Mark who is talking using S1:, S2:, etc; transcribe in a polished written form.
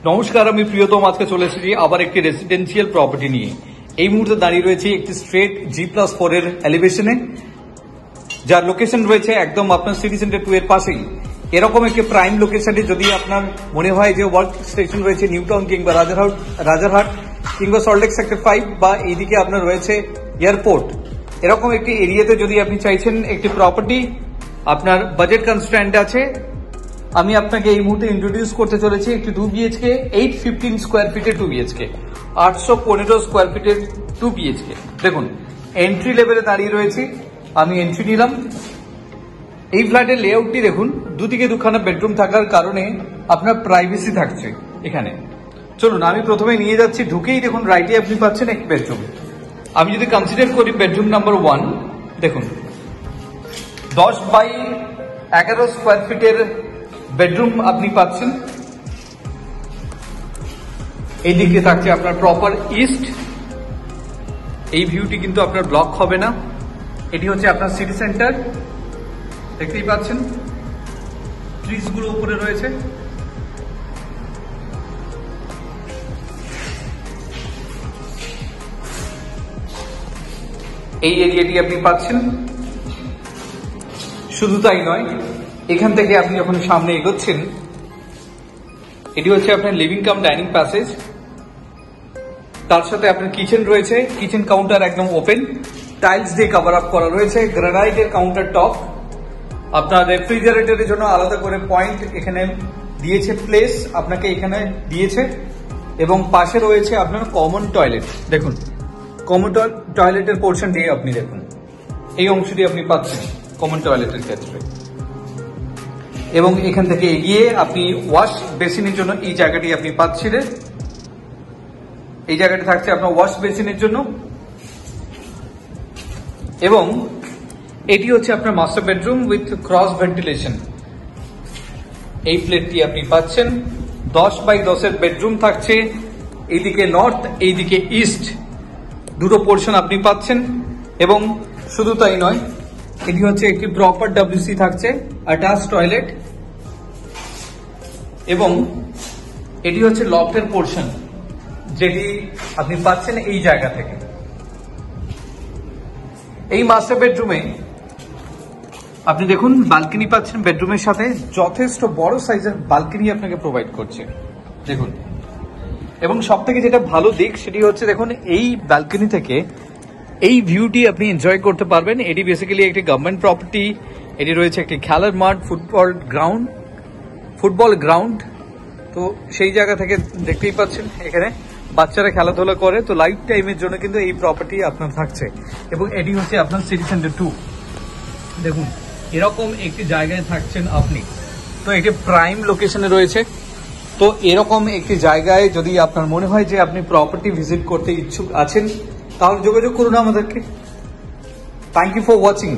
S1: নমস্কার, আমি প্রিয়তম। আজকে চলে এসেছি আবার একটি রেসিডেন্সিয়াল প্রপার্টি নিয়ে। এই মুহূর্তে দাঁড়িয়ে রয়েছে একটি স্ট্রেট G+4 এর এলিভেশনে, যার লোকেশন রয়েছে একদম আপনার সিটি সেন্টার 2 এর পাশেই। এরকম একটি প্রাইম লোকেশনে যদি আপনার মনে হয় যে ওয়ার্ক স্টেশন রয়েছে নিউ টাউন কিংবা রাজারহাট কিংবা সল্টলেক সেক্টর 5 বা এইদিকে আপনার রয়েছে এয়ারপোর্ট, এরকম একটি এরিয়াতে যদি আপনি চাইছেন একটি প্রপার্টি, আপনার বাজেট কনস্ট্যান্ট আছে, আমি আপনাকে এই মুহূর্তে ইন্ট্রোডিউস করতে চলেছি একটি 2 BHK 815 স্কোয়ার ফিটের 2 BHK 815 স্কোয়ার ফিটের 2 BHK। দেখুন, এন্ট্রি লেভেলে দাঁড়িয়ে রয়েছি, আমি এন্ট্রি নিলাম। এই ফ্ল্যাটের লেআউটটি দেখুন, দুদিকে দুখানা বেডরুম থাকার কারণে আপনার প্রাইভেসি থাকছে এখানে। চলুন আমি প্রথমে নিয়ে যাচ্ছি। ঢুকেই দেখুন রাইটে আপনি পাচ্ছেন একটি বেডরুম। আমি যদি কনসিডার করি বেডরুম নাম্বার 1, দেখুন 10x11 স্কোয়ার ফিটের বেডরুম আপনি পাচ্ছেন। এইদিকে থাকছে আপনার প্রপার ইস্ট। এই ভিউটি কিন্তু আপনার ব্লক হবে না। এটি হচ্ছে আপনার সিটি সেন্টার, দেখতেই পাচ্ছেন ট্রিজ গুলো উপরে রয়েছে। এই এরিয়াটি আপনি পাচ্ছেন। শুধু তাই নয়, এখান থেকে আপনি যখন সামনে এগোচ্ছেন, এটি হচ্ছে আপনার লিভিং কাম ডাইনিং প্যাসেজ। তার সাথে আপনার কিচেন রয়েছে, কিচেন কাউন্টার একদম ওপেন, টাইলস দিয়ে কভার আপ করা রয়েছে, গ্রানাইটের কাউন্টার টপ। আপনার রেফ্রিজারেটরের জন্য আলাদা করে পয়েন্ট এখানে দিয়েছে, প্লেস আপনাকে এখানে দিয়েছে। এবং পাশে রয়েছে আপনার কমন টয়লেট। দেখুন, কমন টয়লেটের পোর্শন দিয়ে আপনি দেখুন, এই অংশটি আপনি পাচ্ছেন কমন টয়লেটের ক্ষেত্রে। এবং এখান থেকে এগিয়ে আপনি ওয়াশ বেসিনের জন্য এই জায়গাটি আপনি পাচ্ছিলেন। এই জায়গাটি থাকছে আপনার ওয়াশ বেসিনের জন্য। এবং এটি হচ্ছে আপনার master bedroom with cross ventilation. এই প্লেটটি আপনি পাচ্ছেন। 10x10 এর বেডরুম থাকছে। এইদিকে নর্থ, এইদিকে ইস্ট, দুটো পোর্শন আপনি পাচ্ছেন। এবং শুধু তাই নয়, এটি হচ্ছে একটি প্রপার WC থাকছে, অ্যাটাচ টয়লেট। এবং এটি হচ্ছে লফটের পোর্শন, যেটি আপনি পাচ্ছেন এই জায়গা থেকে। এই মাস্টার বেডরুমে আপনি দেখুন বালকনি পাচ্ছেন বেডরুমের সাথে, যথেষ্ট বড় সাইজের বালকনি আপনাকে প্রোভাইড করছে দেখুন। এবং সব থেকে যেটা ভালো দিক সেটি হচ্ছে দেখুন, এই বালকনি থেকে এই ভিউটি আপনি এনজয় করতে পারবেন। এটি বেসিক্যালি একটি গভর্নমেন্ট প্রপার্টি। এটি রয়েছে একটি খেলার মাঠ, ফুটবল গ্রাউন্ড। তো সেই জায়গা থেকে দেখতেই পাচ্ছেন এখানে বাচ্চারা খেলাধুলা করে। তো লাইফ টাইমের জন্য কিন্তু এই প্রপার্টি আপনার থাকছে। এবং এটি হচ্ছে আপনার সিটি সেন্টার 2। দেখুন, এরকম একটি জায়গায় থাকছেন আপনি। তো এটি প্রাইম লোকেশনে রয়েছে। তো এরকম একটি জায়গায় যদি আপনার মনে হয় যে আপনি প্রপার্টি ভিজিট করতে ইচ্ছুক আছেন, তাহলে যোগাযোগ করুন আমাদেরকে। Thank you for watching.